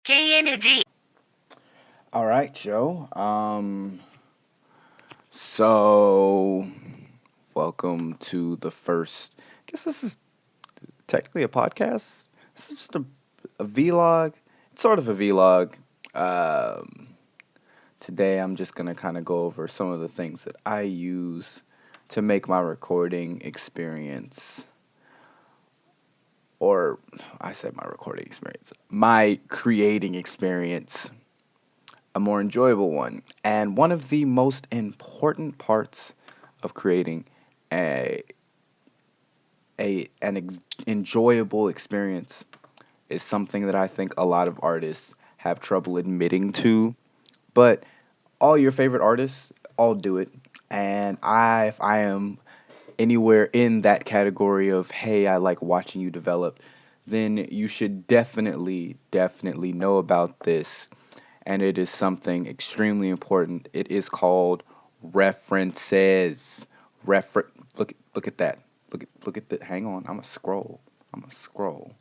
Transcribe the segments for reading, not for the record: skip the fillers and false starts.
KNG. All right, Joe. So welcome to the first. I guess this is technically a podcast. This is just a vlog. It's sort of a vlog. Um, Today I'm just gonna kind of go over some of the things that I use to make my recording experience, or I said my recording experience, my creating experience, a more enjoyable one. And one of the most important parts of creating a enjoyable experience is something that I think a lot of artists have trouble admitting to. But all your favorite artists all do it. And if I am anywhere in that category of, hey, I like watching you develop, then you should definitely know about this. And it is something extremely important. It is called references. Look at that. Look at that. Hang on. I'm gonna scroll. I'm gonna scroll.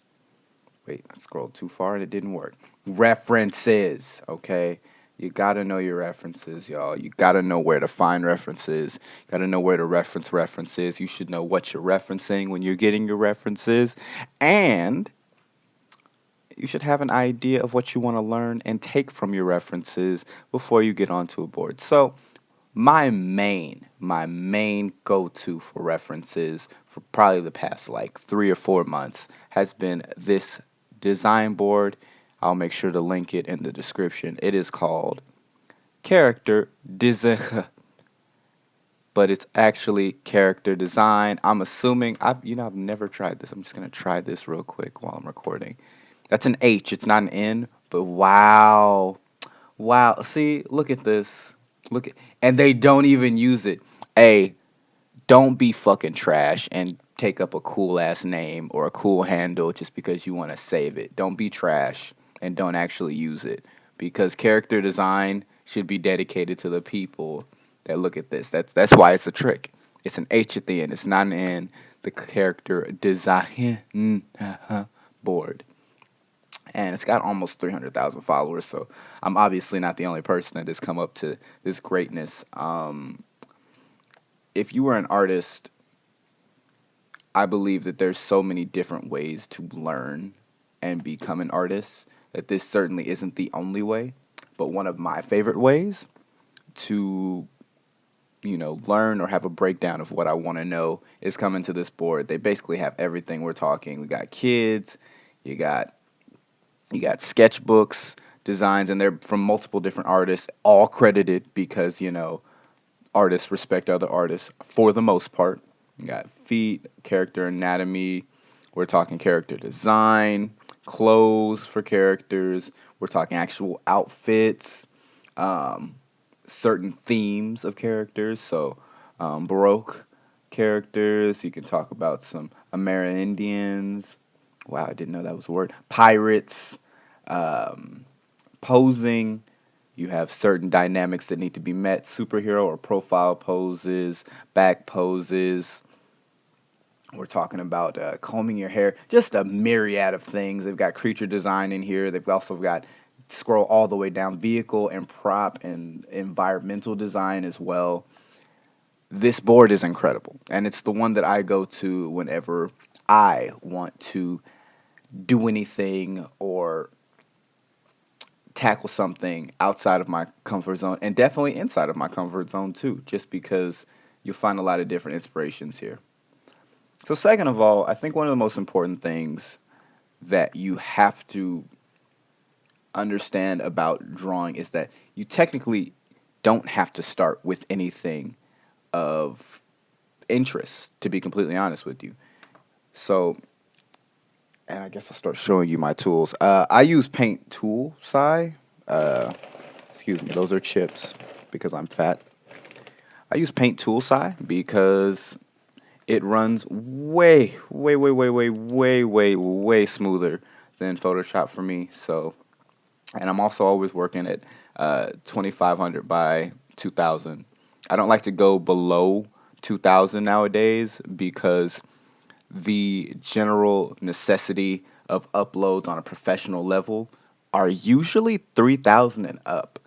Wait, I scrolled too far and it didn't work. References, okay? You gotta know your references, y'all. You gotta know where to find references. You gotta know where to reference references. You should know what you're referencing when you're getting your references. And you should have an idea of what you want to learn and take from your references before you get onto a board. So, my main go-to for references for probably the past like 3 or 4 months has been this design board. I'll make sure to link it in the description. It is called Character Design, but it's actually character design. I'm assuming I've never tried this. I'm just gonna try this real quick while I'm recording. That's an H. It's not an N, but wow. Wow. See, look at this. And they don't even use it. Hey, don't be fucking trash and take up a cool ass name or a cool handle just because you want to save it. Don't be trash and don't actually use it because character design should be dedicated to the people that look at this. That's why it's a trick. It's an H at the end. It's not an N. The character design board, and it's got almost 300,000 followers. So I'm obviously not the only person that has come up to this greatness. If you were an artist, I believe that there's so many different ways to learn and become an artist that this certainly isn't the only way. But one of my favorite ways to learn or have a breakdown of what I want to know is coming to this board. They basically have everything we're talking. We got kids, you got sketchbooks, designs, and they're from multiple different artists, all credited because, artists respect other artists for the most part. You got feet, character anatomy, we're talking character design, clothes for characters, we're talking actual outfits, um, certain themes of characters. So, Baroque characters, you can talk about some Amerindians. Wow, I didn't know that was a word. Pirates, um, posing. You have certain dynamics that need to be met: superhero or profile poses, back poses. We're talking about combing your hair, just a myriad of things. They've got creature design in here. They've also got scroll all the way down vehicle and prop and environmental design as well. This board is incredible, and it's the one that I go to whenever I want to do anything or tackle something outside of my comfort zone and definitely inside of my comfort zone too, just because you'll find a lot of different inspirations here. So, second of all, I think one of the most important things that you have to understand about drawing is that you technically don't have to start with anything of interest, to be completely honest with you. So, and I guess I'll start showing you my tools. I use Paint Tool Sai. Uh, Excuse me, those are chips because I'm fat. I use Paint Tool Sai because it runs way smoother than Photoshop for me. So, and I'm also always working at 2500 by 2000. I don't like to go below 2000 nowadays because the general necessity of uploads on a professional level are usually 3000 and up.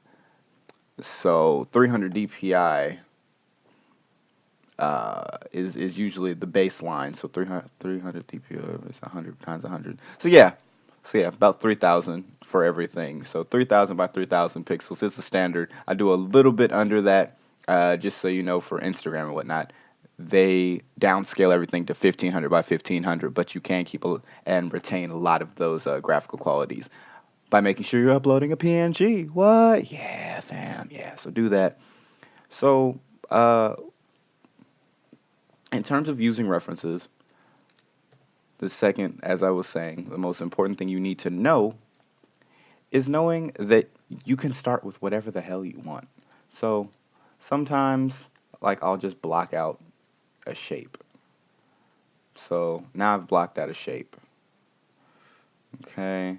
So 300 DPI is usually the baseline. So 300 DPI is 100 times 100. So yeah, about 3000 for everything. So 3000 by 3000 pixels is the standard. I do a little bit under that, just so you know, for Instagram and whatnot. They downscale everything to 1500 by 1500, but you can keep and retain a lot of those graphical qualities by making sure you're uploading a PNG. What? Yeah, fam. Yeah. So do that. So, in terms of using references, the second, as I was saying, the most important thing you need to know is knowing that you can start with whatever the hell you want. So, sometimes, like, I'll just block out a shape. So, now I've blocked out a shape. Okay.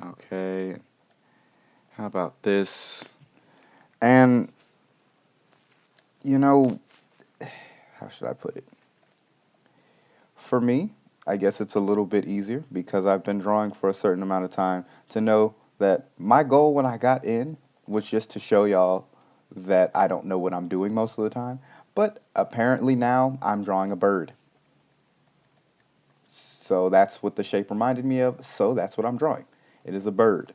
Okay. How about this? And, you know, how should I put it? For me, I guess it's a little bit easier because I've been drawing for a certain amount of time to know that my goal when I got in was just to show y'all that I don't know what I'm doing most of the time. But apparently now I'm drawing a bird. So that's what the shape reminded me of. So that's what I'm drawing. It is a bird.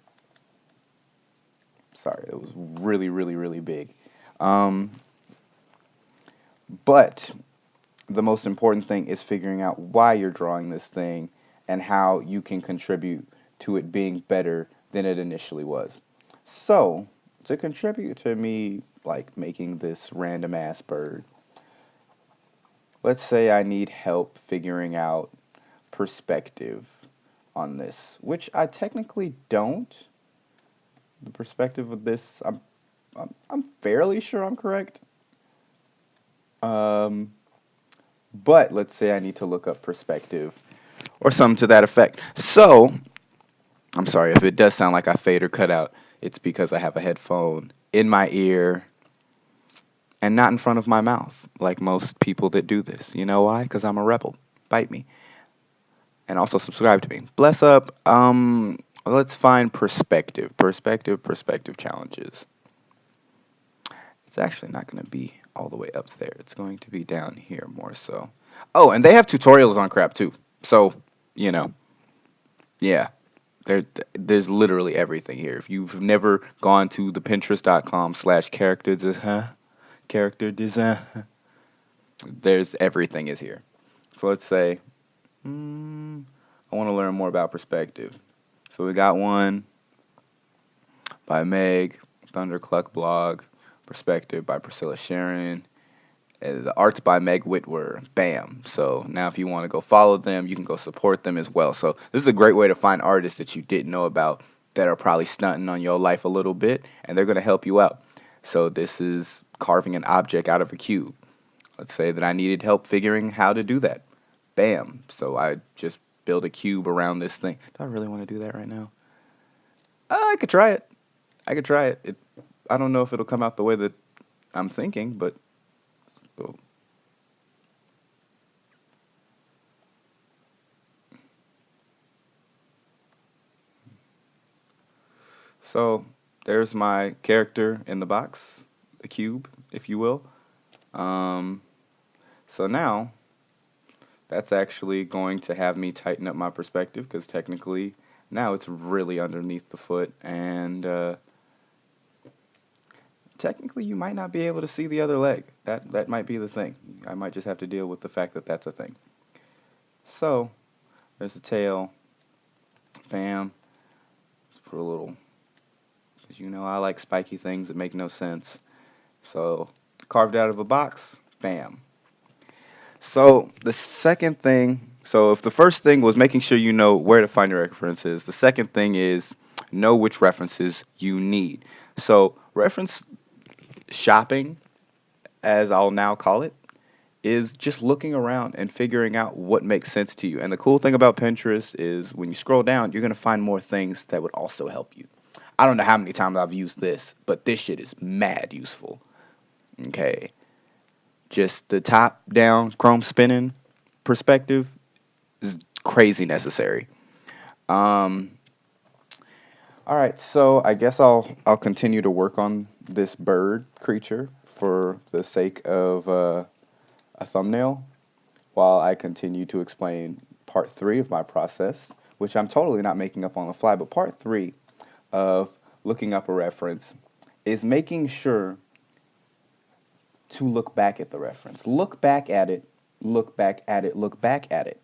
Sorry, it was really, really, really big. Um, but the most important thing is figuring out why you're drawing this thing and how you can contribute to it being better than it initially was. So, to contribute to me like making this random ass bird, let's say I need help figuring out perspective on this, which I technically don't. The perspective of this, I'm fairly sure I'm correct. Um, but let's say I need to look up perspective or something to that effect. So, I'm sorry if it does sound like I fade or cut out. It's because I have a headphone in my ear and not in front of my mouth, like most people that do this. You know why? Because I'm a rebel. Bite me. And also subscribe to me. Bless up. Let's find perspective. Perspective challenges. It's actually not going to be all the way up there. It's going to be down here more so. Oh, and they have tutorials on crap too. So, you know, yeah. There's literally everything here. If you've never gone to the Pinterest.com/character design, character design, there's everything is here. So let's say, I want to learn more about perspective. So we got one by Meg, Thundercluck blog, Perspective by Priscilla Sharon, the art's by Meg Whitwer. Bam. So now if you want to go follow them, you can go support them as well. So this is a great way to find artists that you didn't know about that are probably stunting on your life a little bit, and they're going to help you out. So this is carving an object out of a cube. Let's say that I needed help figuring how to do that. Bam. So I just build a cube around this thing. Do I really want to do that right now? I could try it. I could try it. I don't know if it'll come out the way that I'm thinking, but oh, so there's my character in the box, the cube, if you will. Um, so now that's actually going to have me tighten up my perspective because technically now it's really underneath the foot, and technically you might not be able to see the other leg. That might be the thing. I might just have to deal with the fact that that's a thing. So there's the tail. Bam. Let's put a little, because you know I like spiky things that make no sense. So carved out of a box. Bam. So the second thing, so if the first thing was making sure you know where to find your references, the second thing is know which references you need. So reference shopping, as I'll now call it, is just looking around and figuring out what makes sense to you. And the cool thing about Pinterest is when you scroll down, you're going to find more things that would also help you. I don't know how many times I've used this, but this shit is mad useful. Okay. Just the top down Chrome spinning perspective is crazy necessary. Um, all right, so I guess I'll continue to work on this bird creature for the sake of a thumbnail while I continue to explain part three of my process, which I'm totally not making up on the fly. But part three of looking up a reference is making sure to look back at the reference. Look back at it, look back at it, look back at it.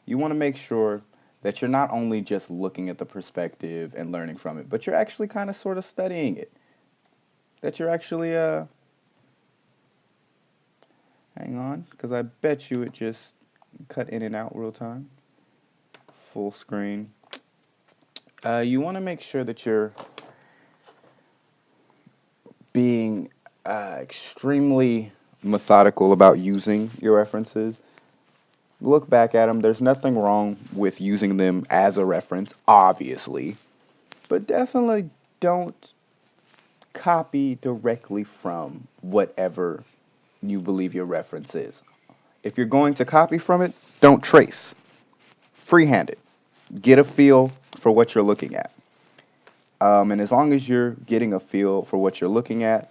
You want to make sure that you're not only just looking at the perspective and learning from it, but you're actually kind of sort of studying it. That you're actually, hang on, because I bet you it just cut in and out real time. Full screen. You want to make sure that you're being extremely methodical about using your references. Look back at them. There's nothing wrong with using them as a reference, obviously, but definitely don't copy directly from whatever you believe your reference is. If you're going to copy from it, don't trace. Freehand it. Get a feel for what you're looking at. And as long as you're getting a feel for what you're looking at,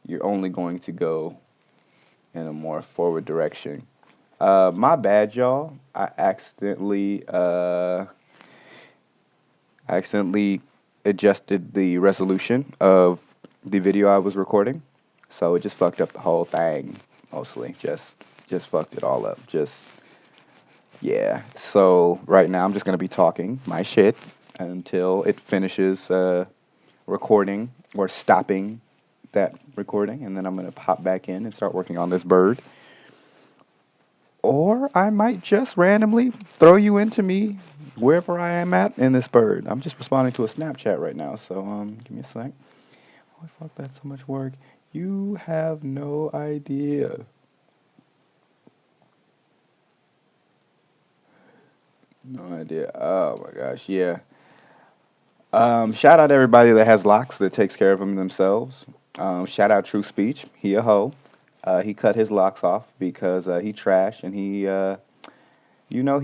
you're only going to go in a more forward direction. My bad, y'all. I accidentally adjusted the resolution of the video I was recording, so it just fucked up the whole thing. Mostly, just fucked it all up. Just yeah. So right now I'm just gonna be talking my shit until it finishes recording or stopping that recording, and then I'm gonna pop back in and start working on this bird. Or I might just randomly throw you into me wherever I am at in this bird. I'm just responding to a Snapchat right now, so give me a sec. Oh fuck, that's so much work. You have no idea. No idea. Oh my gosh, yeah. Shout out everybody that has locks that takes care of them themselves. Shout out True Speech. He a hoe. He cut his locks off because he trash and he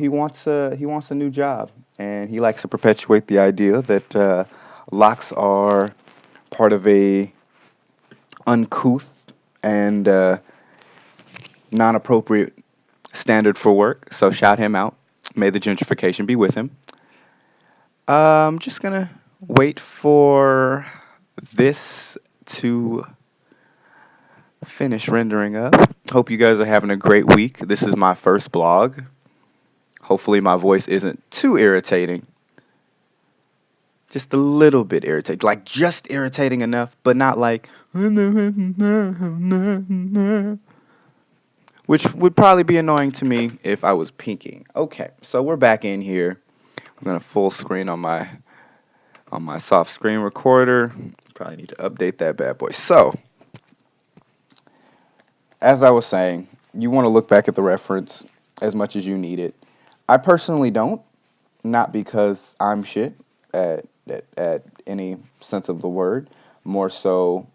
wants a new job and he likes to perpetuate the idea that locks are part of a uncouth and non-appropriate standard for work. So shout him out. May the gentrification be with him. I'm just gonna wait for this to finish rendering up. Hope you guys are having a great week. This is my first blog. Hopefully my voice isn't too irritating. Just a little bit irritating. Like just irritating enough, but not like which would probably be annoying to me if I was pinking. Okay, so we're back in here. I'm gonna full screen on my soft screen recorder. Probably need to update that bad boy. So, as I was saying, you want to look back at the reference as much as you need it. I personally don't, not because I'm shit at any sense of the word. More so,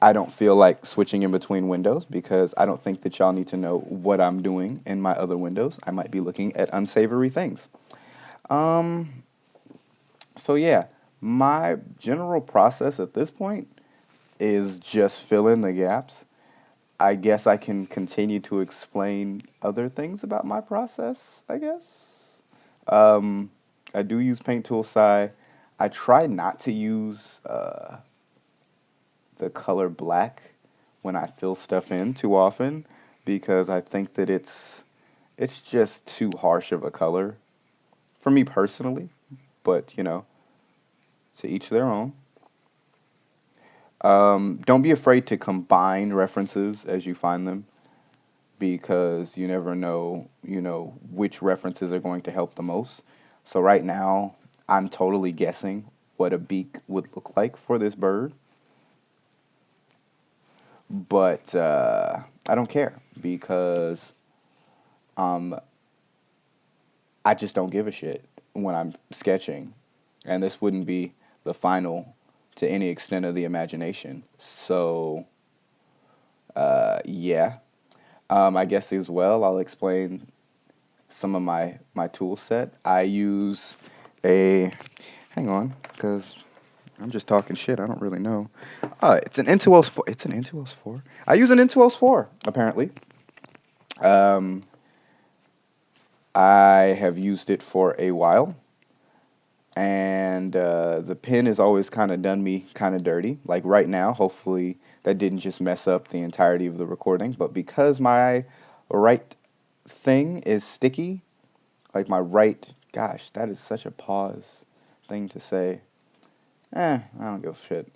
I don't feel like switching in between windows because I don't think that y'all need to know what I'm doing in my other windows. I might be looking at unsavory things. Um, so yeah, my general process at this point is just fill in the gaps. I guess I can continue to explain other things about my process, I guess. Um, I do use Paint Tool Sai. I try not to use the color black when I fill stuff in too often because I think that it's just too harsh of a color for me personally, but to each their own. Don't be afraid to combine references as you find them because you never know, which references are going to help the most. So right now, I'm totally guessing what a beak would look like for this bird, but I don't care because um, I just don't give a shit when I'm sketching, and this wouldn't be the final to any extent of the imagination. So yeah. I guess as well, I'll explain some of my tool set. I use a, hang on, because I'm just talking shit. I don't really know. It's an Intuos 4. It's an Intuos 4. I use an Intuos 4, apparently. Um, I have used it for a while, and the pen has always kind of done me kind of dirty. Like right now, hopefully that didn't just mess up the entirety of the recording, but because my right thing is sticky, like my right, gosh, that is such a pause thing to say. I don't give a shit.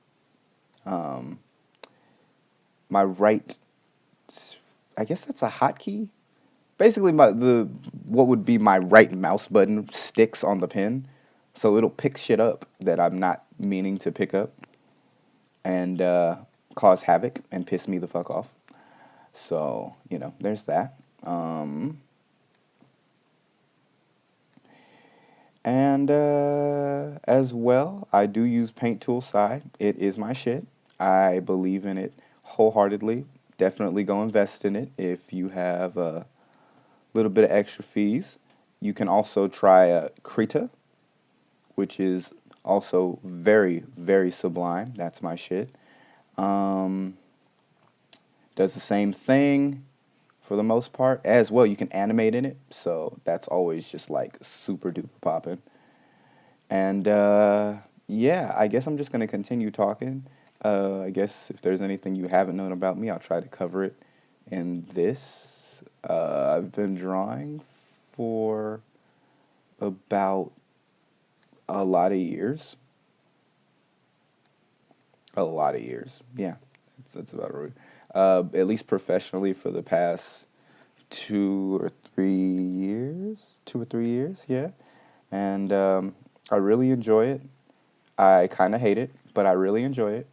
Um, my right, I guess that's a hotkey. Basically, what would be my right mouse button sticks on the pen, so it'll pick shit up that I'm not meaning to pick up, and cause havoc and piss me the fuck off. So there's that. Um, and as well, I do use Paint Tool Side. It is my shit. I believe in it wholeheartedly. Definitely go invest in it if you have a little bit of extra fees. You can also try Krita, which is also very, very sublime. That's my shit. Um, does the same thing for the most part. As well, you can animate in it, so that's always just like super duper popping. And yeah, I guess I'm just gonna continue talking. I guess if there's anything you haven't known about me, I'll try to cover it in this. I've been drawing for about a lot of years. A lot of years. Yeah, that's about right. At least professionally for the past 2 or 3 years. 2 or 3 years, yeah. And I really enjoy it. I kind of hate it, but I really enjoy it.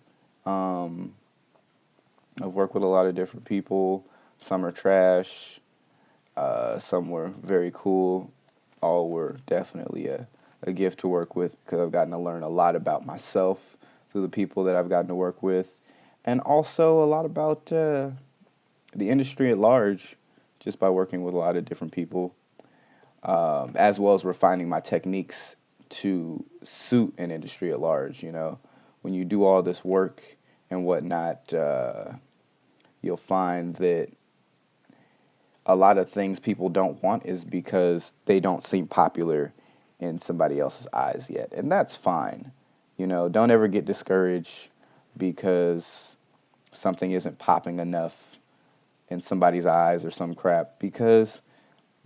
Um, I've worked with a lot of different people. Some are trash. Some were very cool. All were definitely a gift to work with because I've gotten to learn a lot about myself through the people that I've gotten to work with, and also a lot about the industry at large just by working with a lot of different people, as well as refining my techniques to suit an industry at large. When you do all this work and whatnot, you'll find that a lot of things people don't want is because they don't seem popular in somebody else's eyes yet. And that's fine. Don't ever get discouraged because something isn't popping enough in somebody's eyes or some crap, because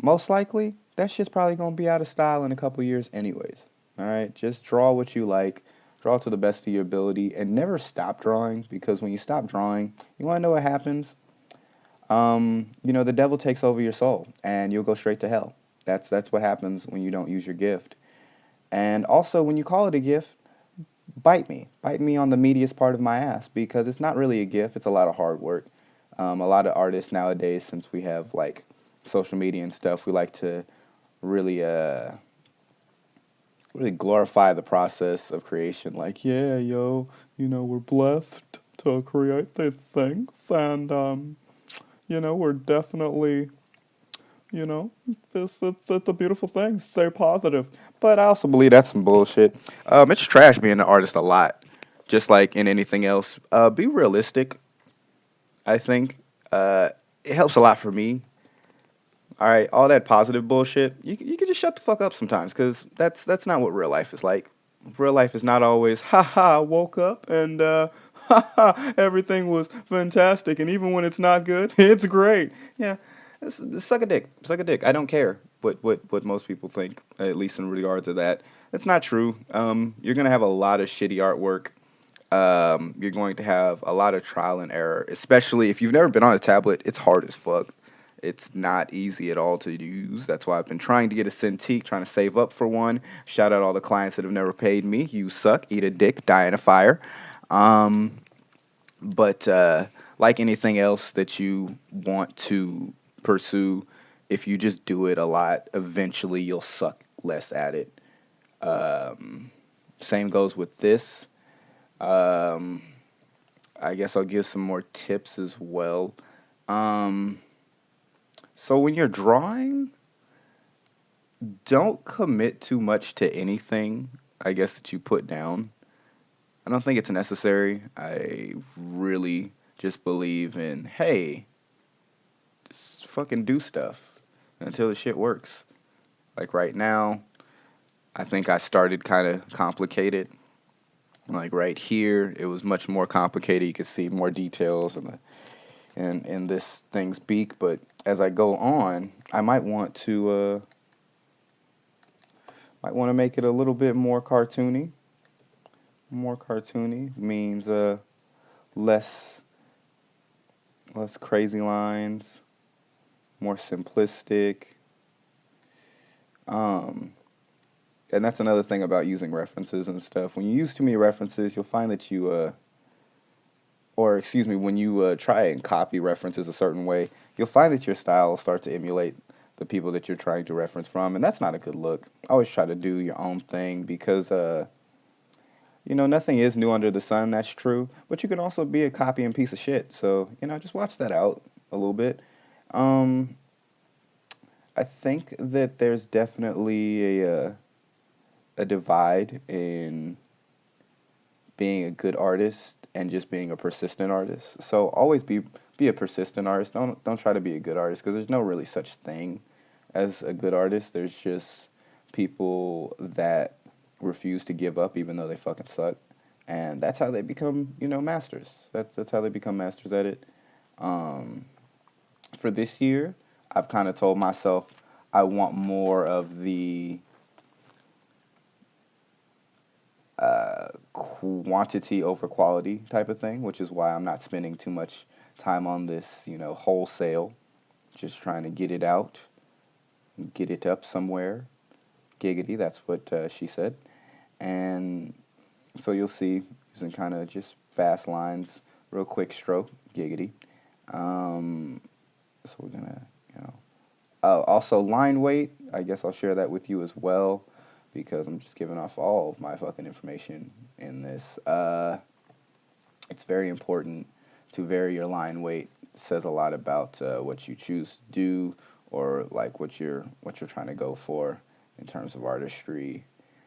most likely that shit's probably going to be out of style in a couple years anyways. All right? Just draw what you like. Draw to the best of your ability and never stop drawing, because when you stop drawing, you want to know what happens? The devil takes over your soul and you'll go straight to hell. That's what happens when you don't use your gift. And also, when you call it a gift, bite me. Bite me on the meatiest part of my ass, because it's not really a gift. It's a lot of hard work. A lot of artists nowadays, since we have like social media and stuff, we like to really really glorify the process of creation. Like, yeah, yo, we're blessed to create these things, and we're definitely, you know, it's a beautiful thing. Stay positive. But I also believe that's some bullshit. It's trash being an artist a lot, just like in anything else. Be realistic. I think it helps a lot for me. All right, all that positive bullshit. You can just shut the fuck up sometimes, because that's not what real life is like. Real life is not always ha ha. I woke up and ha ha, everything was fantastic, and even when it's not good, it's great. Yeah, suck a dick, suck a dick. I don't care what most people think, at least in regard to that. That's not true. You're gonna have a lot of shitty artwork. You're going to have a lot of trial and error, especially if you've never been on a tablet. It's hard as fuck. It's not easy at all to use. That's why I've been trying to get a Cintiq, trying to save up for one. Shout out all the clients that have never paid me. You suck. Eat a dick. Die in a fire. Um, but like anything else that you want to pursue, if you just do it a lot, eventually you'll suck less at it. Um, Same goes with this. Um, I guess I'll give some more tips as well. Um, so when you're drawing, Don't commit too much to anything, I guess, that you put down. I don't think it's necessary. I really just believe in, hey, just fucking do stuff until the shit works. Like right now, I think I started kind of complicated. Like right here, it was much more complicated. You could see more details in this thing's beak. But as I go on, I might want to make it a little bit more cartoony. More cartoony means less less crazy lines, more simplistic. Um, and that's another thing about using references and stuff. When you use too many references, you'll find that or excuse me, when you try and copy references a certain way, you'll find that your style will start to emulate the people that you're trying to reference from, and that's not a good look. Always try to do your own thing because, nothing is new under the sun. That's true, but you can also be a copying piece of shit. So, just watch that out a little bit. Um, I think that there's definitely a divide in being a good artist and just being a persistent artist. So always be a persistent artist. Don't try to be a good artist because there's no really such thing as a good artist. There's just people that refuse to give up even though they fucking suck. And that's how they become, masters. That's how they become masters at it. Um, for this year, I've kind of told myself I want more of the quantity over quality type of thing, which is why I'm not spending too much time on this, wholesale. Just trying to get it out, get it up somewhere. Giggity, that's what she said. And so you'll see using kind of just fast lines, real quick stroke, giggity. Um, so we're gonna, you know, also line weight. I guess I'll share that with you as well because I'm just giving off all of my fucking information in this. It's very important to vary your line weight. It says a lot about what you choose to do or like what you're trying to go for in terms of artistry.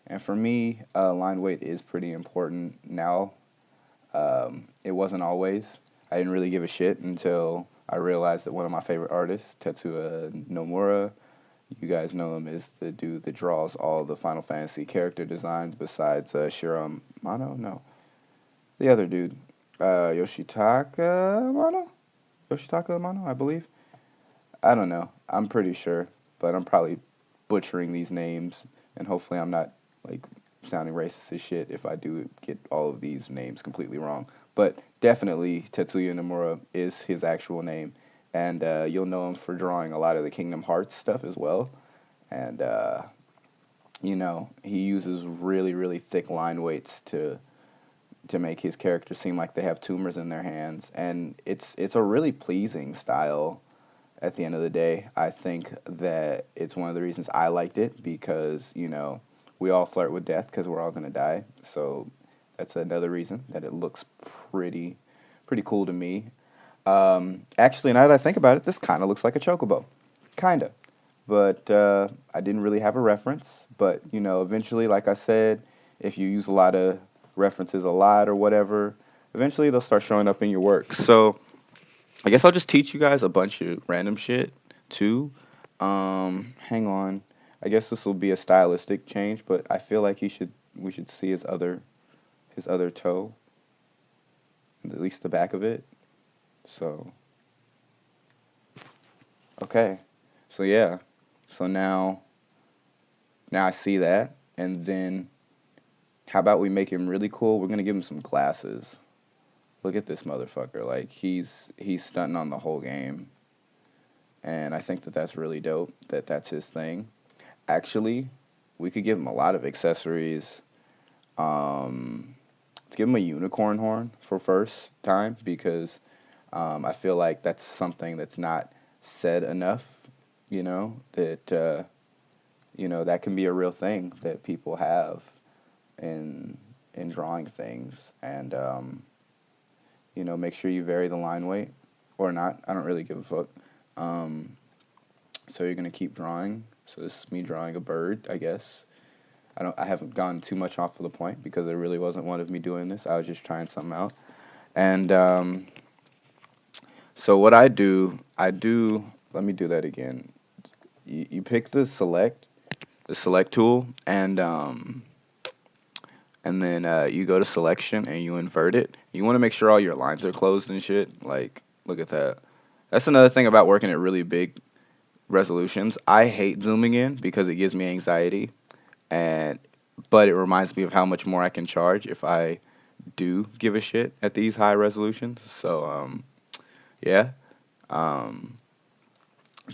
And for me, line weight is pretty important now. It wasn't always. I didn't really give a shit until I realized that one of my favorite artists, Tetsuya Nomura, you guys know him as the dude that draws all the Final Fantasy character designs besides Shiro Mano? No. The other dude. Yoshitaka Mano? Yoshitaka Mano, I believe. I don't know. I'm pretty sure, but I'm probably butchering these names, and hopefully I'm not like sounding racist as shit if I do get all of these names completely wrong. But definitely Tetsuya Nomura is his actual name, and you'll know him for drawing a lot of the Kingdom Hearts stuff as well. And he uses really really thick line weights to make his characters seem like they have tumors in their hands, and it's a really pleasing style at the end of the day. I think that it's one of the reasons I liked it because, we all flirt with death because we're all going to die. So that's another reason that it looks pretty cool to me. Actually, now that I think about it, this kind of looks like a chocobo. Kind of. But I didn't really have a reference. But, eventually, like I said, if you use a lot of references a lot or whatever, eventually they'll start showing up in your work. So I guess I'll just teach you guys a bunch of random shit too. Hang on. I guess this will be a stylistic change, but I feel like we should see his other toe, at least the back of it. So okay. So yeah. So now I see that, and then how about we make him really cool? We're gonna give him some glasses. Look at this motherfucker. Like he's stunting on the whole game, and I think that that's really dope. That's his thing. Actually, we could give him a lot of accessories. Um, let's give him a unicorn horn for first time because I feel like that's something that's not said enough. That can be a real thing that people have in in drawing things, and make sure you vary the line weight or not. I don't really give a fuck. Um, so you're gonna keep drawing. So this is me drawing a bird, I guess. I haven't gone too much off of the point because it really wasn't one of me doing this. I was just trying something out. And so what I do. Let me do that again. You pick the select tool, and then you go to selection and you invert it. You want to make sure all your lines are closed and shit. Like, look at that. That's another thing about working at really big resolutions. I hate zooming in because it gives me anxiety, and but it reminds me of how much more I can charge if I do give a shit at these high resolutions. So yeah. Um,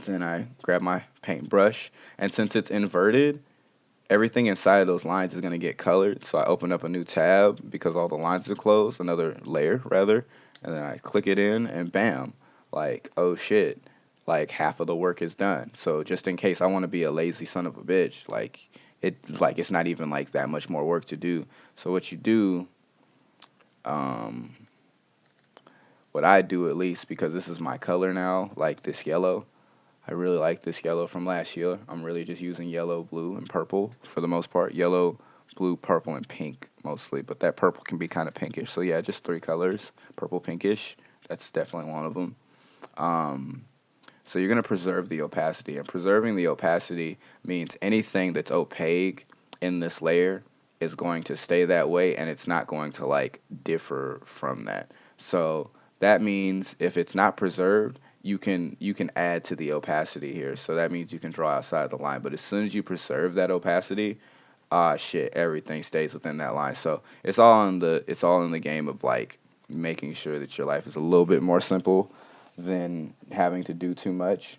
then I grab my paintbrush, and since it's inverted, everything inside of those lines is going to get colored. So I open up a new tab because all the lines are closed, another layer rather, and then I click it in and bam, like, oh shit, like half of the work is done. So just in case I want to be a lazy son of a bitch, it's not even like that much more work to do. So what you do, um, what I do at least, because this is my color now, like this yellow. I really like this yellow from last year. I'm really just using yellow, blue, and purple for the most part. Yellow, blue, purple, and pink mostly, but that purple can be kind of pinkish. So yeah, just three colors, purple, pinkish. That's definitely one of them. Um, so you're gonna preserve the opacity, and preserving the opacity means anything that's opaque in this layer is going to stay that way, and it's not going to like differ from that. So that means if it's not preserved, you can add to the opacity here. So that means you can draw outside the line. But as soon as you preserve that opacity, ah shit, everything stays within that line. So it's all in the game of like making sure that your life is a little bit more simple than having to do too much.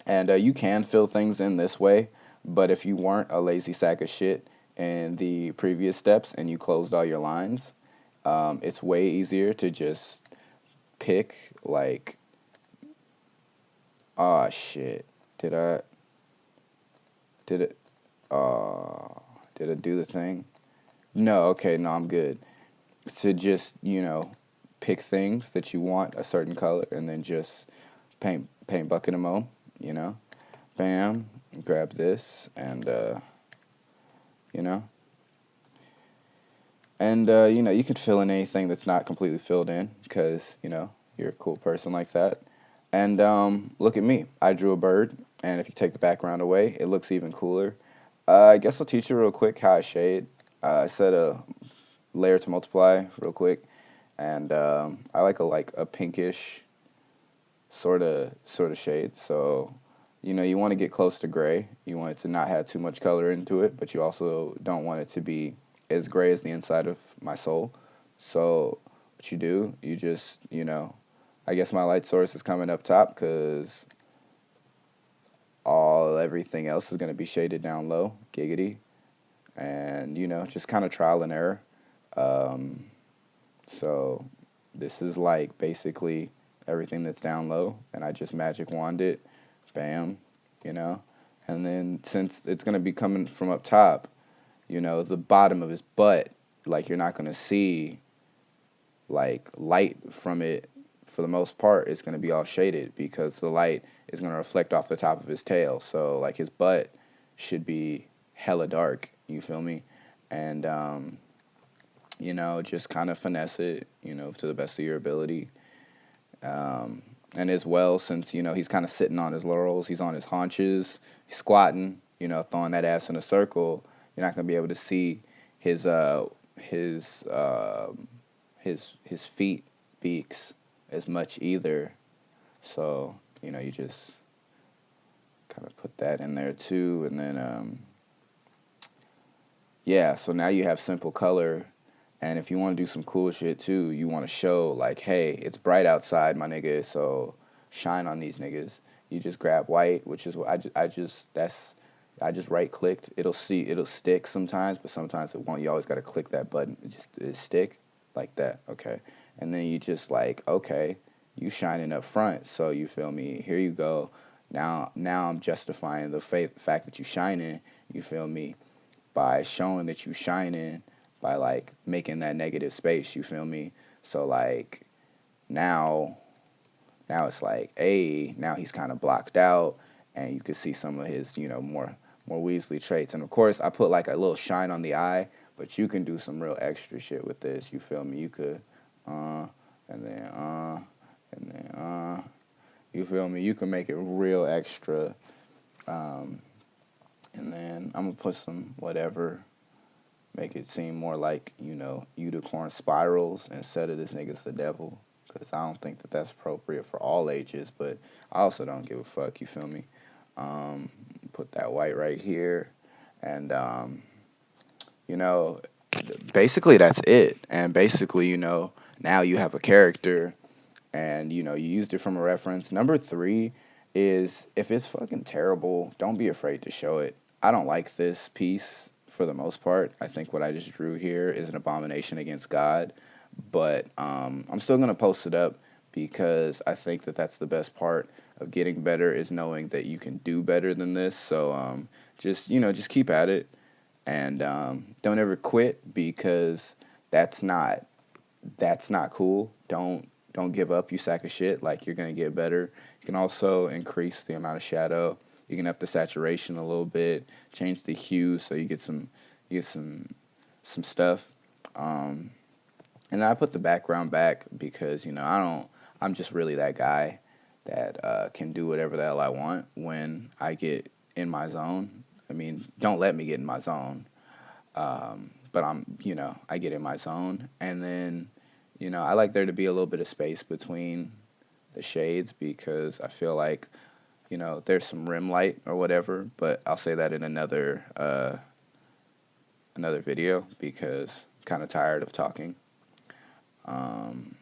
And you can fill things in this way, but if you weren't a lazy sack of shit in the previous steps and you closed all your lines, it's way easier to just pick like, ah shit, did I did it did it do the thing? No, okay, no, I'm good. To just pick things that you want a certain color and then just paint bucket them on, you know. Bam, grab this and you know, and you could fill in anything that's not completely filled in because you're a cool person like that. And look at me, I drew a bird, and if you take the background away, it looks even cooler. I guess I'll teach you real quick how I shade. I set a layer to multiply real quick, and I like a pinkish sort of shade. So, you want to get close to gray. You want it to not have too much color into it, but you also don't want it to be as gray as the inside of my soul. So, what you do, you just, I guess my light source is coming up top because everything else is going to be shaded down low, giggity, and just kind of trial and error. Um, So this is like basically everything that's down low, and I just magic wand it, bam, you know. And then since it's gonna be coming from up top, the bottom of his butt, like you're not gonna see like light from it for the most part. It's gonna be all shaded because the light is gonna reflect off the top of his tail. So like his butt should be hella dark. You feel me? And just kind of finesse it, to the best of your ability. Um, and as well, since, he's kind of sitting on his laurels, he's on his haunches, he's squatting, throwing that ass in a circle, you're not going to be able to see his, his, his feet beaks as much either. So, you just kind of put that in there too. And then, yeah, so now you have simple color. And if you want to do some cool shit too, you want to show like, hey, it's bright outside, my nigga, so shine on these niggas. You just grab white, which is what I just right clicked. It'll stick sometimes, but sometimes it won't. You always got to click that button. It stick like that, okay. And then you just like, okay, you shining up front, so you feel me? Here you go. Now I'm justifying the fact that you shining. You feel me? By showing that you shining by like making that negative space, you feel me? So like now now it's like, hey, now he's kind of blocked out, and you can see some of his, more Weasley traits. And of course, I put like a little shine on the eye, but you can do some real extra shit with this. You feel me? You could, and then, and then, you feel me? You can make it real extra. Um, and then I'm gonna put some whatever, make it seem more like, unicorn spirals instead of this nigga's the devil. Because I don't think that that's appropriate for all ages, but I also don't give a fuck, you feel me? Um, Put that white right here. And, you know, basically that's it. And basically, now you have a character and, you used it from a reference. Number three is if it's fucking terrible, don't be afraid to show it. I don't like this piece for the most part. I think what I just drew here is an abomination against God, but I'm still gonna post it up because I think that that's the best part of getting better is knowing that you can do better than this. So just keep at it and don't ever quit because that's not that's not cool. Don't give up, you sack of shit. Like you're gonna get better. You can also increase the amount of shadow. You can up the saturation a little bit, change the hue so you get some stuff. Um, and I put the background back because I don't. I'm just really that guy that can do whatever the hell I want when I get in my zone. I mean, don't let me get in my zone. But I get in my zone, and then, I like there to be a little bit of space between the shades because I feel like, there's some rim light or whatever. But I'll say that in another video because I'm kind of tired of talking. Um,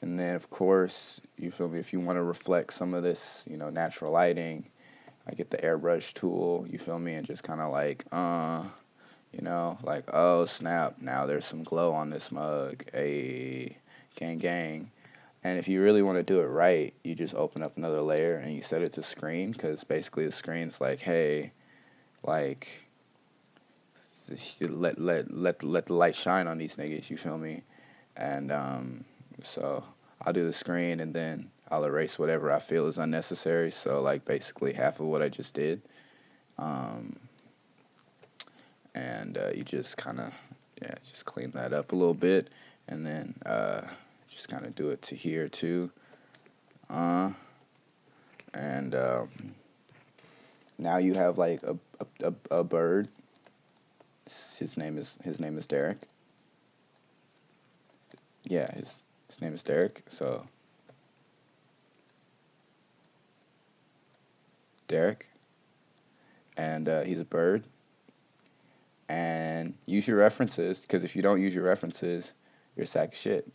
and then of course, you feel me? If you want to reflect some of this, natural lighting, I get the airbrush tool. You feel me? And just kind of like, like, oh snap, now there's some glow on this mug. A gang gang. And if you really want to do it right, you just open up another layer and you set it to screen because basically the screen's like, hey, like let the light shine on these niggas. You feel me? And so I'll do the screen and then I'll erase whatever I feel is unnecessary. So like basically half of what I just did. Um, and you just kind of just clean that up a little bit and then just kind of do it to here too uh, and now you have like a bird. His name is Derek. Yeah, his name is Derek. So Derek, and he's a bird. And use your references because if you don't use your references, you're a sack of shit.